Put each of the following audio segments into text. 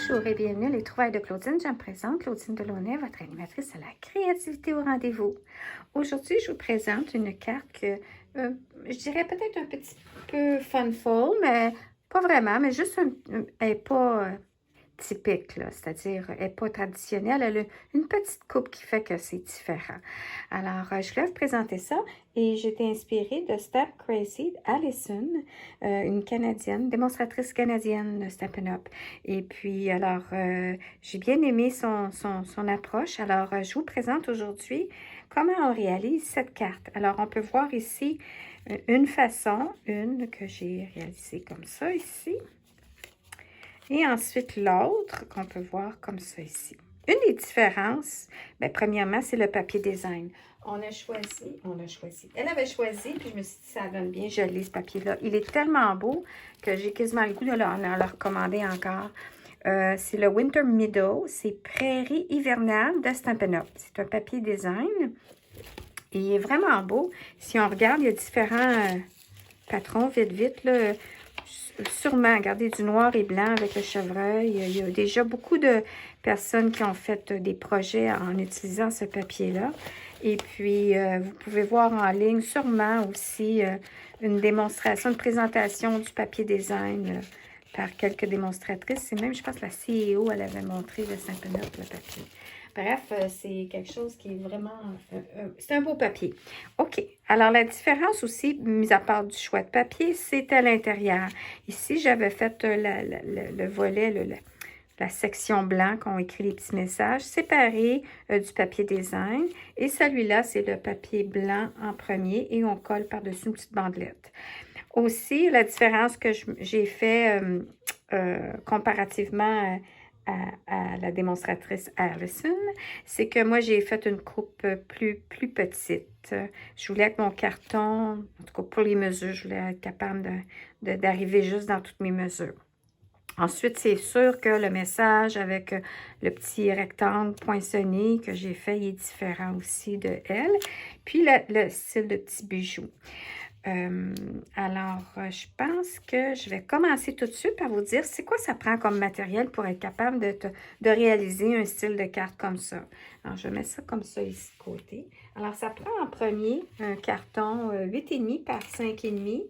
Bonjour et bienvenue à les trouvailles de Claudine. Je me présente Claudine Delaunay, votre animatrice à la créativité au rendez-vous. Aujourd'hui, je vous présente une carte que je dirais peut-être un petit peu funful, mais pas vraiment, mais juste elle n'est pas typique, là, c'est-à-dire elle n'est pas traditionnelle. Elle a une petite coupe qui fait que c'est différent. Alors, je voulais vous présenter ça et j'ai été inspirée de Stamp Crazy Allison, une Canadienne, démonstratrice canadienne de Stampin' Up. Et puis, alors, j'ai bien aimé son approche. Alors, je vous présente aujourd'hui comment on réalise cette carte. Alors, on peut voir ici une façon, une que j'ai réalisée comme ça ici. Et ensuite, l'autre qu'on peut voir comme ça ici. Une des différences, bien, premièrement, c'est le papier design. Elle avait choisi, puis je me suis dit, ça donne bien, je lis ce papier-là. Il est tellement beau que j'ai quasiment le goût de le recommander encore. C'est le Winter Meadow, c'est Prairie hivernale de Stampin' Up. C'est un papier design. Et il est vraiment beau. Si on regarde, il y a différents patrons, vite, là. Sûrement, regardez, du noir et blanc avec le chevreuil. Il y a déjà beaucoup de personnes qui ont fait des projets en utilisant ce papier-là. Et puis, vous pouvez voir en ligne sûrement aussi une démonstration, une présentation du papier design par quelques démonstratrices. Et même, je pense, la CEO, elle avait montré le Stampin' Up, le papier. Bref, c'est quelque chose qui est vraiment... c'est un beau papier. OK. Alors, la différence aussi, mis à part du choix de papier, c'est à l'intérieur. Ici, j'avais fait le volet, la section blanche, on écrit les petits messages, séparés du papier design. Et celui-là, c'est le papier blanc en premier et on colle par-dessus une petite bandelette. Aussi, la différence que j'ai fait comparativement à la démonstratrice Allison, c'est que moi, j'ai fait une coupe plus petite. Je voulais que mon carton, en tout cas pour les mesures, je voulais être capable d'arriver juste dans toutes mes mesures. Ensuite, c'est sûr que le message avec le petit rectangle poinçonné que j'ai fait, il est différent aussi de elle. Puis le style de petit bijou. Alors, je pense que je vais commencer tout de suite par vous dire c'est quoi ça prend comme matériel pour être capable de réaliser un style de carte comme ça. Alors, je mets ça comme ça ici de côté. Alors, ça prend en premier un carton 8,5 par 5,5.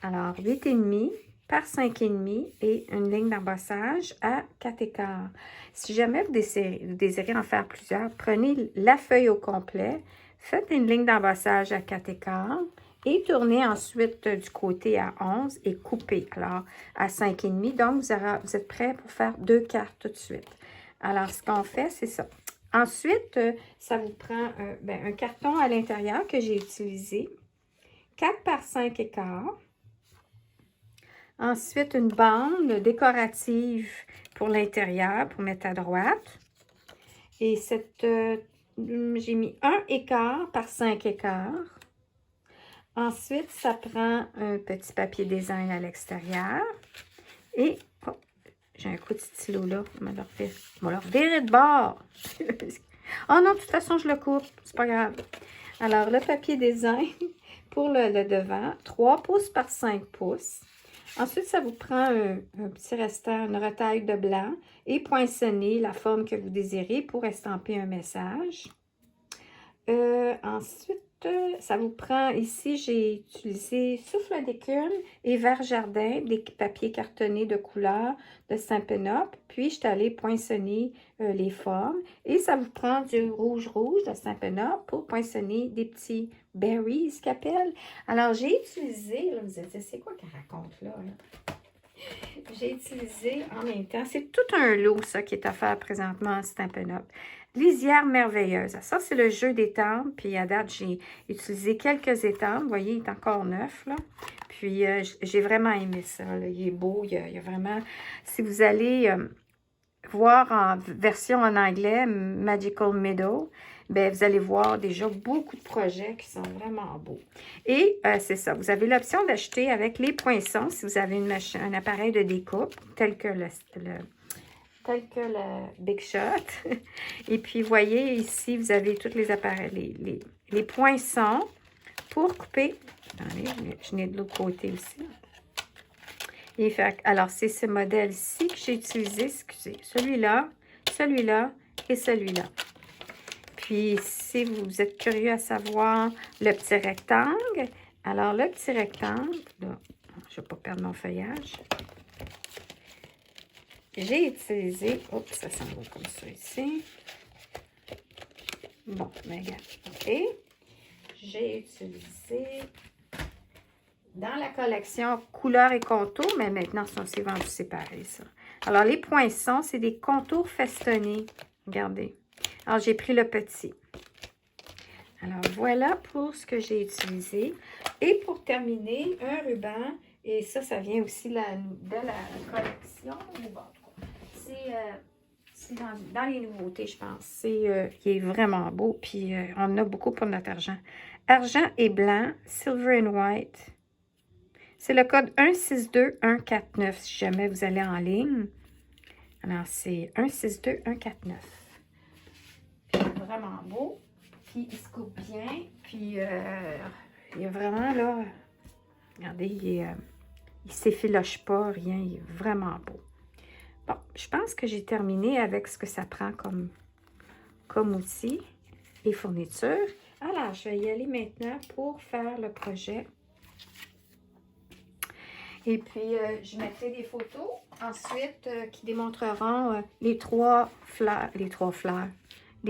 Alors, 8,5 par 5,5 et une ligne d'embossage à 4,15. Si jamais vous désirez en faire plusieurs, prenez la feuille au complet, faites une ligne d'embossage à 4,15 et tournez ensuite du côté à 11 et coupez. Alors, à 5,5. Donc, vous êtes prêts pour faire deux cartes tout de suite. Alors, ce qu'on fait, c'est ça. Ensuite, ça vous prend un carton à l'intérieur que j'ai utilisé. 4 par 5,15. Ensuite, une bande décorative pour l'intérieur, pour mettre à droite. Et j'ai mis 1,15 par 5,15. Ensuite, ça prend un petit papier design à l'extérieur. Et, oh, j'ai un coup de stylo là. Je vais le revirer de bord. Oh non, de toute façon, je le coupe. C'est pas grave. Alors, le papier design pour le devant, 3 pouces par 5 pouces. Ensuite, ça vous prend un petit restant, une retaille de blanc et poinçonner la forme que vous désirez pour estamper un message. Ensuite, ça vous prend, ici, j'ai utilisé souffle d'écume et vert jardin, des papiers cartonnés de couleur de Stampin' Up. Puis, je suis allée poinçonner les formes. Et ça vous prend du rouge de Stampin' Up pour poinçonner des petits berries, qu'ils appellent. Alors, j'ai utilisé, là, vous êtes, c'est quoi qu'elle raconte là? J'ai utilisé en même temps, c'est tout un lot, ça, qui est à faire présentement en Stampin' Up. Lisière merveilleuse. Ça, c'est le jeu d'étampes. Puis, à date, j'ai utilisé quelques étampes. Vous voyez, il est encore neuf, là. Puis, j'ai vraiment aimé ça, là. Il est beau. Il y a vraiment... Si vous allez voir en version en anglais, Magical Meadow, bien, vous allez voir déjà beaucoup de projets qui sont vraiment beaux. Et c'est ça, vous avez l'option d'acheter avec les poinçons si vous avez un appareil de découpe, tel que le Big Shot. Et puis, vous voyez ici, vous avez tous les appareils, les poinçons pour couper. Attendez, je n'ai de l'autre côté aussi. Alors, c'est ce modèle-ci que j'ai utilisé, excusez, celui-là, celui-là et celui-là. Puis, si vous êtes curieux à savoir le petit rectangle, alors le petit rectangle, là, je ne vais pas perdre mon feuillage. J'ai utilisé, oups, ça s'en va comme ça ici. Bon, mais regarde, OK. J'ai utilisé dans la collection couleurs et contours, mais maintenant, c'est vendu séparé, ça. Alors, les poinçons, c'est des contours festonnés. Regardez. Alors, j'ai pris le petit. Alors, voilà pour ce que j'ai utilisé. Et pour terminer, un ruban. Et ça vient aussi de la collection. Bon, c'est dans les nouveautés, je pense. C'est qui est vraiment beau. Puis, on en a beaucoup pour notre argent. Argent et blanc, silver and white. C'est le code 162149 si jamais vous allez en ligne. Alors, c'est 162149. Puis, vraiment beau. Puis, il se coupe bien. Puis, il est vraiment là. Regardez, il s'effiloche pas, rien. Il est vraiment beau. Bon, je pense que j'ai terminé avec ce que ça prend comme outil et fourniture. Alors, je vais y aller maintenant pour faire le projet. Et puis, je mettrai des photos ensuite qui démontreront les trois fleurs. Les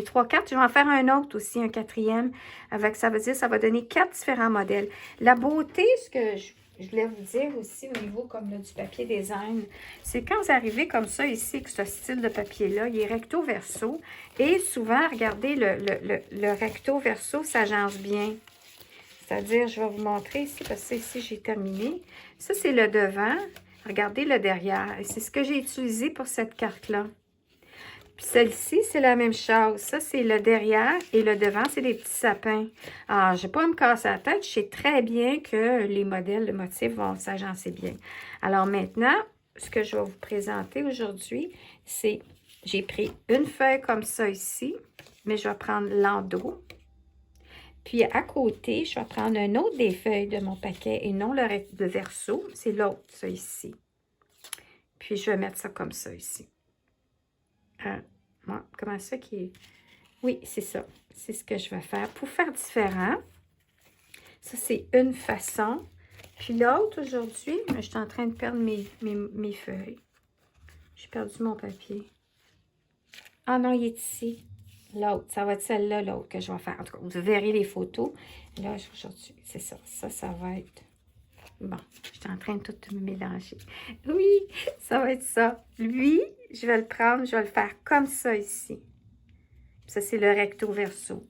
trois cartes. Je vais en faire un autre aussi, un quatrième. Avec, ça veut dire, ça va donner 4 différents modèles. La beauté, ce que je voulais vous dire aussi au niveau comme là, du papier design, c'est quand vous arrivez comme ça ici, avec ce style de papier-là, il est recto verso. Et souvent, regardez, le recto verso s'agence bien. C'est-à-dire, je vais vous montrer ici, parce que ici, j'ai terminé. Ça, c'est le devant. Regardez le derrière. Et c'est ce que j'ai utilisé pour cette carte-là. Puis celle-ci, c'est la même chose. Ça, c'est le derrière et le devant, c'est des petits sapins. Alors, je ne vais pas me casser la tête. Je sais très bien que les modèles, le motif vont s'agencer bien. Alors maintenant, ce que je vais vous présenter aujourd'hui, c'est, j'ai pris une feuille comme ça ici, mais je vais prendre l'endos. Puis à côté, je vais prendre un autre des feuilles de mon paquet et non le verso, c'est l'autre, ça ici. Puis je vais mettre ça comme ça ici. Comment ça qui est... Oui, c'est ça. C'est ce que je vais faire. Pour faire différent, ça c'est une façon. Puis l'autre aujourd'hui, je suis en train de perdre mes feuilles. J'ai perdu mon papier. Ah non, il est ici. L'autre, ça va être celle-là, l'autre que je vais faire. En tout cas, vous verrez les photos. Là, aujourd'hui, c'est ça. Ça va être... Bon, je suis en train de tout me mélanger. Oui, ça va être ça. Lui, je vais le prendre, je vais le faire comme ça ici. Ça, c'est le recto verso.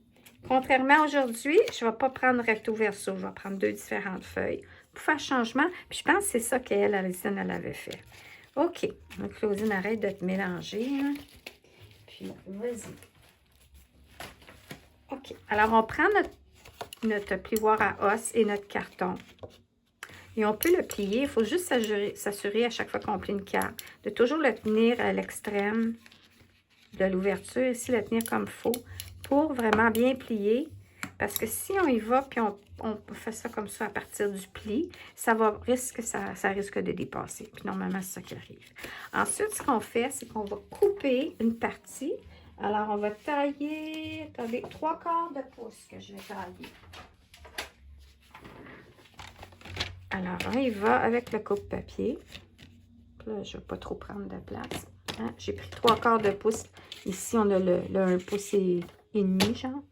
Contrairement à aujourd'hui, je ne vais pas prendre recto verso. Je vais prendre 2 différentes feuilles pour faire changement. Puis je pense que c'est ça qu'elle, Alison, elle avait fait. OK. Donc, Claudine, arrête de te mélanger. Hein. Puis, vas-y. OK. Alors, on prend notre plioir à os et notre carton. Et on peut le plier. Il faut juste s'assurer à chaque fois qu'on plie une carte de toujours le tenir à l'extrême de l'ouverture. Ici, le tenir comme il faut pour vraiment bien plier. Parce que si on y va puis on fait ça comme ça à partir du pli, ça risque de dépasser. Puis normalement, c'est ça qui arrive. Ensuite, ce qu'on fait, c'est qu'on va couper une partie. Alors, on va tailler, attendez, 3/4 de pouce que je vais tailler. Alors, on y va avec le coupe-papier. Là, je ne vais pas trop prendre de place. Hein? J'ai pris 3/4 de pouce. Ici, on a le 1 pouce et demi, genre.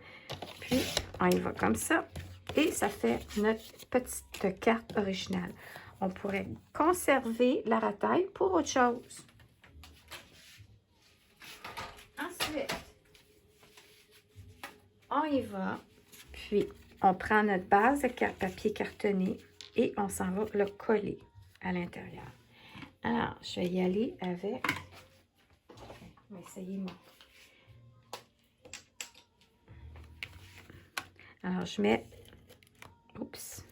Puis, on y va comme ça. Et ça fait notre petite carte originale. On pourrait conserver la rataille pour autre chose. Ensuite, on y va. Puis, on prend notre base de papier cartonné et on s'en va le coller à l'intérieur. Alors, je vais y aller avec... Je vais essayer mon... Alors, je mets... Oups!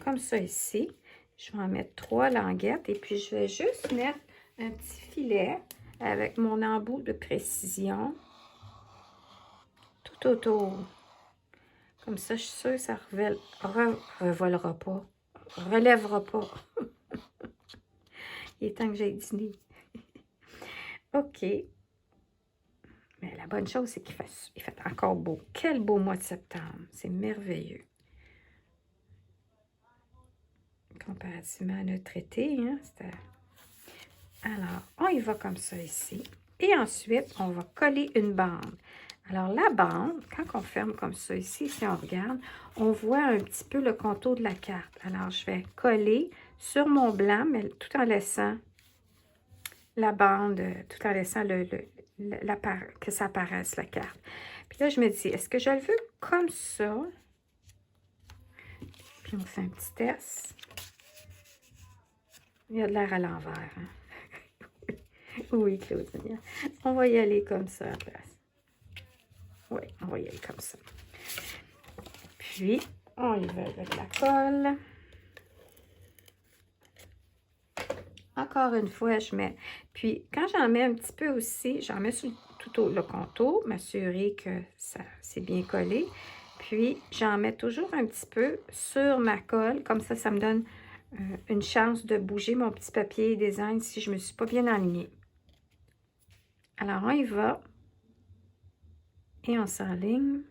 Comme ça ici. Je vais en mettre 3 languettes et puis je vais juste mettre un petit filet avec mon embout de précision tout autour. Comme ça, je suis sûre que ça relèvera pas. Il est temps que j'aille dîner. OK. Mais la bonne chose, c'est il fait encore beau. Quel beau mois de septembre. C'est merveilleux. Comparativement à notre été, hein? Alors, on y va comme ça ici. Et ensuite, on va coller une bande. Alors, la bande, quand on ferme comme ça ici, si on regarde, on voit un petit peu le contour de la carte. Alors, je vais coller sur mon blanc, mais tout en laissant la bande, tout en laissant que ça apparaisse, la carte. Puis là, je me dis, est-ce que je le veux comme ça? Puis on fait un petit test. Il y a de l'air à l'envers. Hein? Oui, Claudine. On va y aller comme ça à la place. Oui, on va y aller comme ça. Puis, on y va avec la colle. Encore une fois, je mets. Puis, quand j'en mets un petit peu aussi, j'en mets sur tout le contour, m'assurer que c'est bien collé. Puis, j'en mets toujours un petit peu sur ma colle. Comme ça me donne une chance de bouger mon petit papier design si je ne me suis pas bien alignée. Alors, on y va. Et on s'enligne.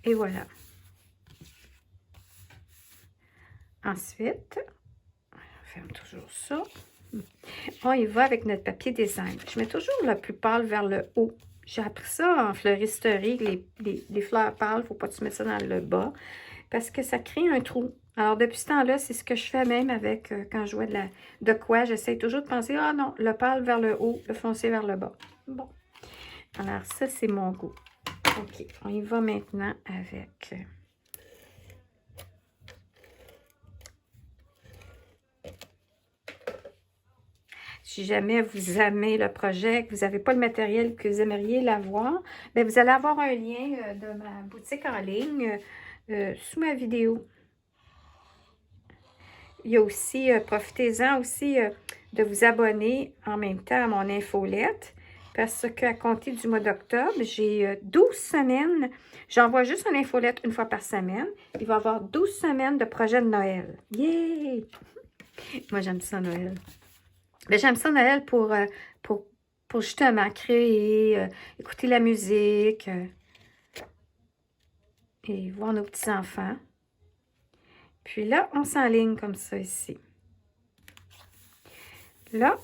Et voilà. Ensuite, on ferme toujours ça. On y va avec notre papier design. Je mets toujours le plus pâle vers le haut. J'ai appris ça en fleuristerie, les fleurs pâles, il ne faut pas que tu mettes ça dans le bas, parce que ça crée un trou. Alors, depuis ce temps-là, c'est ce que je fais même avec, quand je vois de quoi, j'essaie toujours de penser, ah non, le pâle vers le haut, le foncé vers le bas. Bon. Alors, ça, c'est mon goût. OK, on y va maintenant avec... Si jamais vous aimez le projet, que vous n'avez pas le matériel que vous aimeriez l'avoir, bien, vous allez avoir un lien de ma boutique en ligne sous ma vidéo. Il y a aussi, profitez-en aussi de vous abonner en même temps à mon infolette, parce qu'à compter du mois d'octobre, j'ai 12 semaines. J'envoie juste une infolette une fois par semaine. Il va y avoir 12 semaines de projet de Noël. Yay! Moi, j'aime ça, Noël. Mais j'aime ça, Noël, pour justement créer, écouter la musique et voir nos petits-enfants. Puis là, on s'enligne comme ça ici. Là,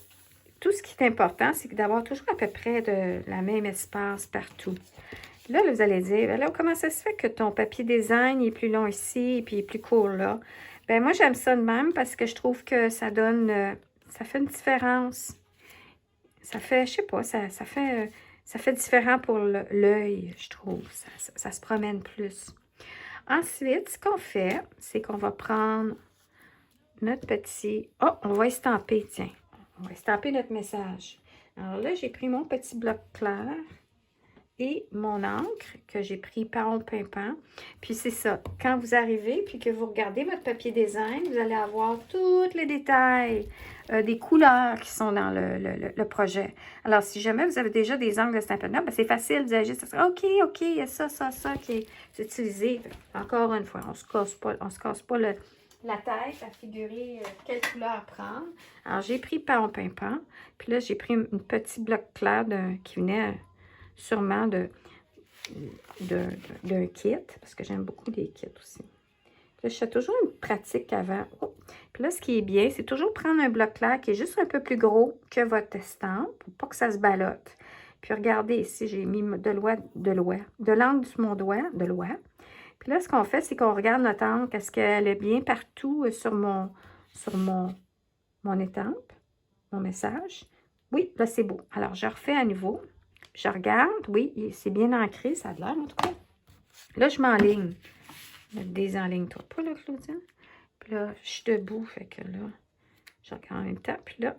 tout ce qui est important, c'est d'avoir toujours à peu près de la même espace partout. Là, vous allez dire, alors comment ça se fait que ton papier design est plus long ici et puis il est plus court là? Bien, moi, j'aime ça de même parce que je trouve que ça donne, ça fait une différence. Ça fait, je sais pas, ça fait différent pour l'œil, je trouve. Ça se promène plus. Ensuite, ce qu'on fait, c'est qu'on va prendre notre petit... Oh, on va estamper, tiens. On va estamper notre message. Alors là, j'ai pris mon petit bloc clair et mon encre que j'ai pris paon pimpant. Puis c'est ça, quand vous arrivez puis que vous regardez votre papier design, vous allez avoir tous les détails des couleurs qui sont dans le projet. Alors, si jamais vous avez déjà des angles de Stampin' Up, c'est facile, vous allez juste dire, OK, il y a ça qui est utilisé. Encore une fois, on ne se casse pas la tête à figurer quelle couleur prendre. Alors, j'ai pris paon pimpant, puis là, j'ai pris un petit bloc clair qui venait sûrement d'un kit, parce que j'aime beaucoup les kits aussi. Là, je fais toujours une pratique avant. Oh. Puis là, ce qui est bien, c'est toujours prendre un bloc clair qui est juste un peu plus gros que votre estampe, pour pas que ça se ballotte. Puis regardez ici, j'ai mis de l'angle sur mon doigt, de l'oie. Puis là, ce qu'on fait, c'est qu'on regarde notre encre. Est-ce qu'elle est bien partout sur mon étampe, mon message? Oui, là, c'est beau. Alors, je refais à nouveau. Je regarde, oui, c'est bien ancré, ça a l'air en tout cas. Là, je m'enligne. Désenligne-toi pas, là, Claudine. Puis là, je suis debout, fait que là, je regarde en même temps. Puis là,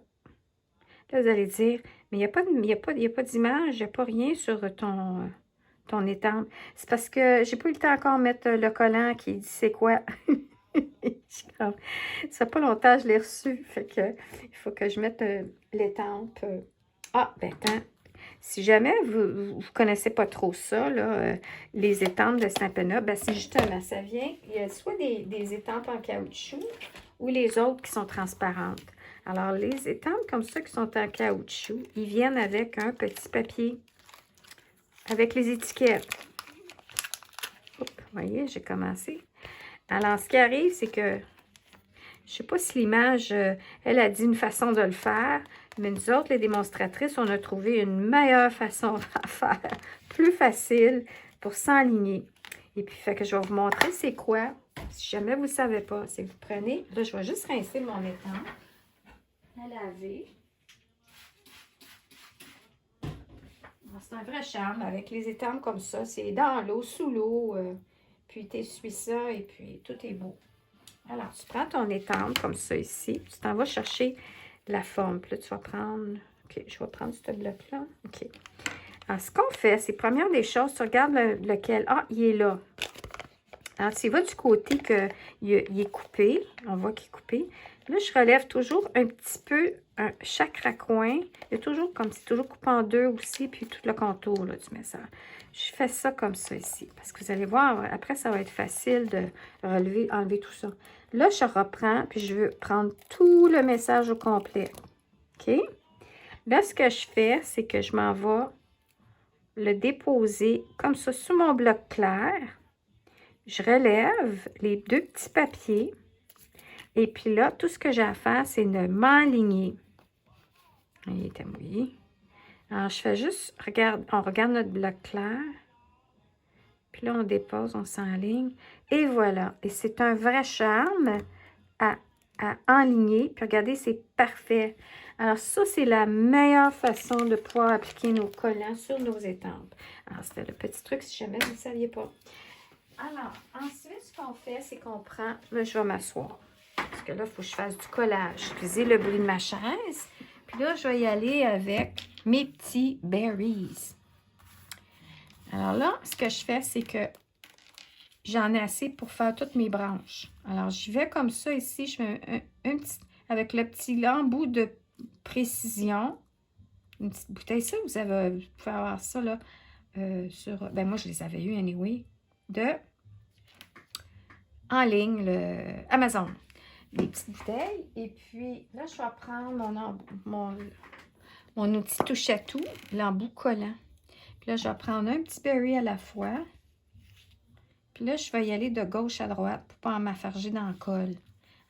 vous allez dire, mais il n'y a pas d'image, il n'y a pas rien sur ton étampe. C'est parce que j'ai pas eu le temps encore de mettre le collant qui dit c'est quoi. Ça fait pas longtemps que je l'ai reçu, fait que il faut que je mette l'étampe. Ah, ben attends. Si jamais vous ne connaissez pas trop ça, là, les étampes de Stampin' Up, ben c'est justement, ça vient, il y a soit des étampes en caoutchouc ou les autres qui sont transparentes. Alors, les étampes comme ça qui sont en caoutchouc, ils viennent avec un petit papier, avec les étiquettes. Oups, vous voyez, j'ai commencé. Alors, ce qui arrive, c'est que, je ne sais pas si l'image, elle a dit une façon de le faire, mais nous autres, les démonstratrices, on a trouvé une meilleure façon à faire, plus facile pour s'enligner. Et puis, fait que je vais vous montrer c'est quoi. Si jamais vous ne savez pas, c'est que vous prenez, là, je vais juste rincer mon étampe à laver. C'est un vrai charme avec les étampes comme ça. C'est dans l'eau, sous l'eau, puis tu essuies ça et puis tout est beau. Alors, tu prends ton étampe comme ça ici, tu t'en vas chercher la forme. Puis là, tu vas prendre, ok, je vais prendre ce bloc-là. Ok. Alors, ce qu'on fait, c'est première des choses, tu regardes lequel. Ah, il est là. Alors, tu vas du côté qu'il est coupé. On voit qu'il est coupé. Là, je relève toujours un petit peu chaque raccoin. Il y a toujours comme c'est toujours coupé en deux aussi, puis tout le contour là, du message. Je fais ça comme ça ici. Parce que vous allez voir, après, ça va être facile de relever, enlever tout ça. Là, je reprends, puis je veux prendre tout le message au complet. OK? Là, ce que je fais, c'est que je m'en vais le déposer comme ça sur mon bloc clair. Je relève les deux petits papiers. Et puis là, tout ce que j'ai à faire, c'est de m'enligner. Il était mouillé. Alors, je fais juste, on regarde notre bloc clair. Puis là, on dépose, on s'enligne. Et voilà. Et c'est un vrai charme à enligner. Puis regardez, c'est parfait. Alors, ça, c'est la meilleure façon de pouvoir appliquer nos collants sur nos étampes. Alors, c'était le petit truc, si jamais vous ne saviez pas. Alors, ensuite, ce qu'on fait, c'est qu'on prend... Là, je vais m'asseoir. Parce que là, il faut que je fasse du collage. Excusez le bruit de ma chaise. Puis là, je vais y aller avec mes petits berries. Alors là, ce que je fais, c'est que j'en ai assez pour faire toutes mes branches. Alors, j'y vais comme ça ici. Je fais un petit... Avec le petit embout de précision. Une petite bouteille. Ça, vous pouvez avoir ça, là, sur... Ben, moi, je les avais eu, anyway. En ligne, le Amazon. Des petites bouteilles. Et puis, là, je vais prendre mon outil touche-à-tout, l'embout collant. Puis là, je vais prendre un petit berry à la fois. Puis là, je vais y aller de gauche à droite pour ne pas m'affarger dans le col.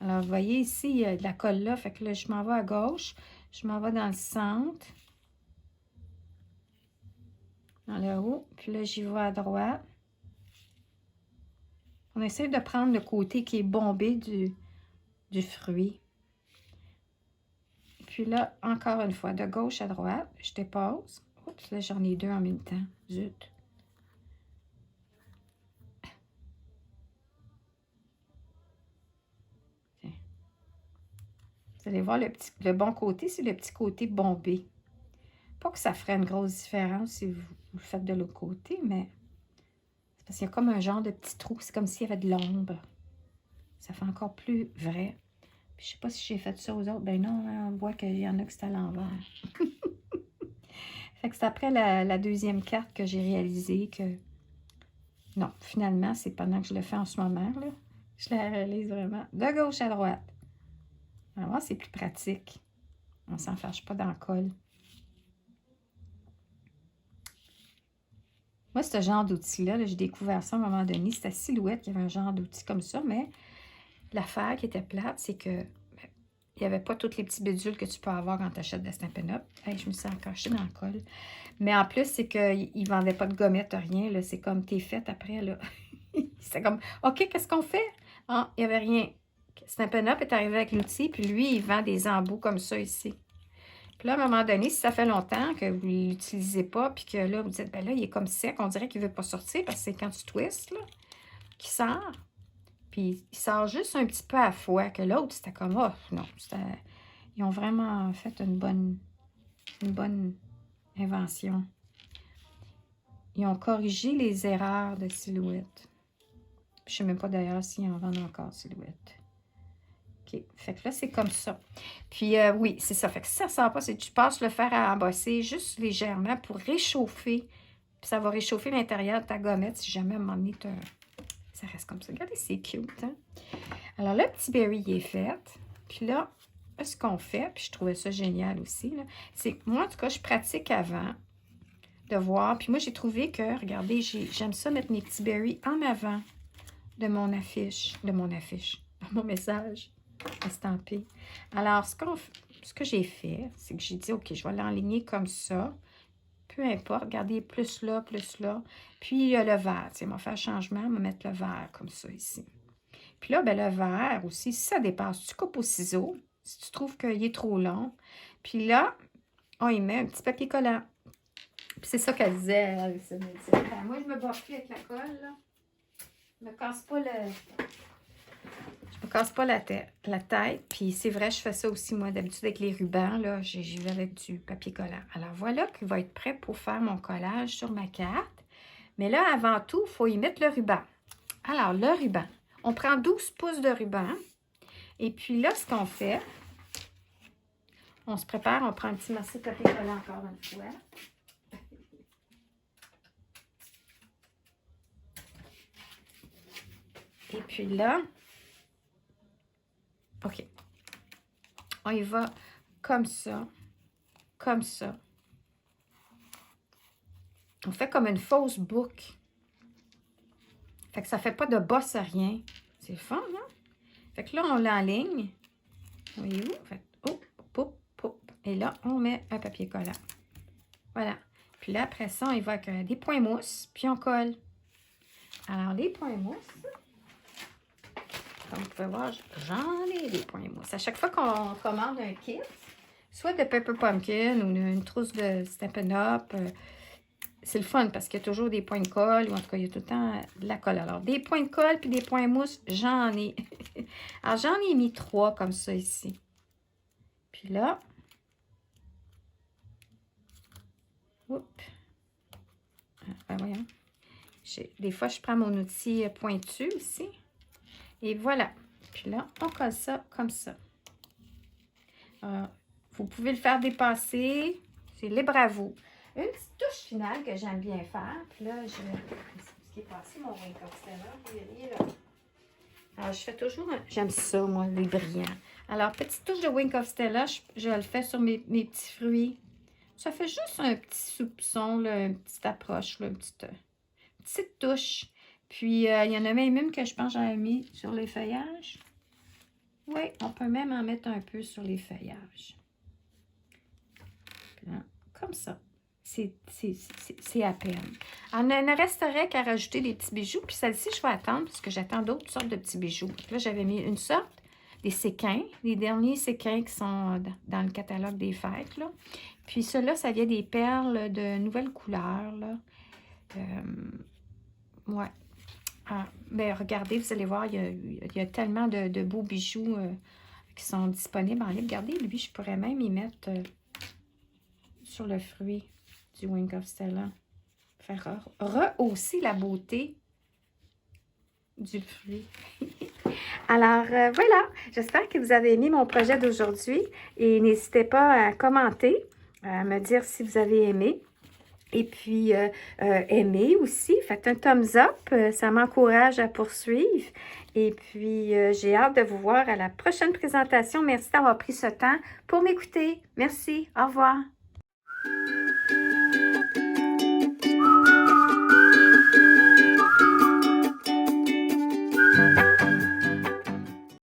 Alors, vous voyez ici, il y a de la colle là. Fait que là, je m'en vais à gauche. Je m'en vais dans le centre. Dans le haut. Puis là, j'y vais à droite. On essaie de prendre le côté qui est bombé du fruit. Puis là, encore une fois, de gauche à droite, je dépose. Oups, là, j'en ai deux en même temps. Zut. Tiens. Vous allez voir, le bon côté, c'est le petit côté bombé. Pas que ça ferait une grosse différence si vous le faites de l'autre côté, mais c'est parce qu'il y a comme un genre de petit trou. C'est comme s'il y avait de l'ombre. Ça fait encore plus vrai. Puis, je sais pas si j'ai fait ça aux autres. Ben non, hein, on voit qu'il y en a que c'est à l'envers. Fait que c'est après la deuxième carte que j'ai réalisé que... Non, finalement, c'est pendant que je le fais en ce moment, là. Je la réalise vraiment de gauche à droite. Alors, c'est plus pratique. On ne s'en fâche pas dans le col. Moi, ce genre d'outil-là, j'ai découvert ça à un moment donné. C'était Silhouette, il y avait un genre d'outil comme ça, mais l'affaire qui était plate, c'est que il n'y avait pas tous les petits bidules que tu peux avoir quand tu achètes de Stampin' Up. Hey, je me suis accrochée dans le col. Mais en plus, c'est qu'ils ne vendaient pas de gommettes, rien. C'est comme t'es faite après. Là. C'est comme, OK, qu'est-ce qu'on fait? Ah, il n'y avait rien. Stampin' Up est arrivé avec l'outil, puis lui, il vend des embouts comme ça ici. Puis là, à un moment donné, si ça fait longtemps que vous ne l'utilisez pas, puis que là, vous dites, ben là, il est comme sec, on dirait qu'il ne veut pas sortir, parce que c'est quand tu twists, là, qu'il sort. Puis, il sort juste un petit peu à la fois, que l'autre, c'était comme, oh, non, ils ont vraiment fait une bonne invention. Ils ont corrigé les erreurs de Silhouette. Je ne sais même pas d'ailleurs s'ils en vendent encore, Silhouette. OK, fait que là, c'est comme ça. Puis, oui, c'est ça. Fait que si ça ne sort pas, c'est que tu passes le fer à embosser juste légèrement pour réchauffer. Puis, ça va réchauffer l'intérieur de ta gommette si jamais à un moment donné, ça reste comme ça. Regardez, c'est cute, hein? Alors, le petit berry, il est fait. Puis là, ce qu'on fait, puis je trouvais ça génial aussi, c'est moi, en tout cas, je pratique avant de voir. Puis moi, j'ai trouvé que, regardez, j'aime ça mettre mes petits berries en avant de mon affiche, de mon message estampé. Alors, ce que j'ai fait, c'est que j'ai dit, OK, je vais l'enligner comme ça. Peu importe, regardez, plus là, plus là. Puis, il y a le vert. Tu sais, on va faire changement, on va mettre le vert comme ça ici. Puis là, ben, le vert aussi, si ça dépasse, tu coupes au ciseau. Si tu trouves qu'il est trop long. Puis là, on y met un petit papier collant. Puis c'est ça qu'elle disait, elle. Ben, moi, je me bats plus avec la colle, là. Je me casse pas Je me casse pas la tête. Puis c'est vrai, je fais ça aussi, moi, d'habitude, avec les rubans, là. J'y vais avec du papier collant. Alors, voilà qu'il va être prêt pour faire mon collage sur ma carte. Mais là, avant tout, il faut y mettre le ruban. Alors, le ruban. On prend 12 pouces de ruban. Et puis là, ce qu'on fait, on se prépare, on prend un petit morceau de papier collant encore une fois. Et puis là, OK. On y va comme ça, comme ça. On fait comme une fausse boucle. Fait que ça fait pas de bosse à rien. C'est le fun, hein? Fait que là, on l'enligne. Voyez-vous? Fait hop, hop, hop. Et là, on met un papier collant. Voilà. Puis là, après ça, on y va avec des points mousse, puis on colle. Alors, les points mousse, comme vous pouvez voir, j'en ai des points mousse. À chaque fois qu'on commande un kit, soit de Pepper Pumpkin ou une trousse de Stampin' Up, c'est le fun parce qu'il y a toujours des points de colle, ou en tout cas, il y a tout le temps de la colle. Alors, des points de colle puis des points mousse, j'en ai. Alors, j'en ai mis 3 comme ça ici. Puis là, oups. Ben voyons. Des fois, je prends mon outil pointu ici. Et voilà. Puis là, on colle ça comme ça. Vous pouvez le faire dépasser. C'est libre à vous. Une petite touche finale que j'aime bien faire. Puis là, ce qui est passé, mon Wink of Stella, il est là. Alors, je fais toujours... J'aime ça, moi, les brillants. Alors, petite touche de Wink of Stella, je le fais sur mes petits fruits. Ça fait juste un petit soupçon, là, une petite approche, là, une petite touche. Puis, il y en a même une que je pense que j'avais mis sur les feuillages. Oui, on peut même en mettre un peu sur les feuillages. Là, comme ça. C'est à peine. Alors, il ne resterait qu'à rajouter des petits bijoux. Puis celle-ci, je vais attendre parce que j'attends d'autres sortes de petits bijoux. Là, j'avais mis une sorte, des séquins, les derniers séquins qui sont dans le catalogue des fêtes. Là. Puis ceux-là, ça vient des perles de nouvelles couleurs. Là. Ouais. Ah, ben, regardez, vous allez voir, il y a tellement de beaux bijoux qui sont disponibles en ligne. Regardez, lui, je pourrais même y mettre sur le fruit du Wink of Stella. Faire rehausser la beauté du fruit. Alors, voilà. J'espère que vous avez aimé mon projet d'aujourd'hui. Et n'hésitez pas à commenter, à me dire si vous avez aimé. Et puis, aimez aussi, faites un thumbs up, ça m'encourage à poursuivre. Et puis, j'ai hâte de vous voir à la prochaine présentation. Merci d'avoir pris ce temps pour m'écouter. Merci, au revoir.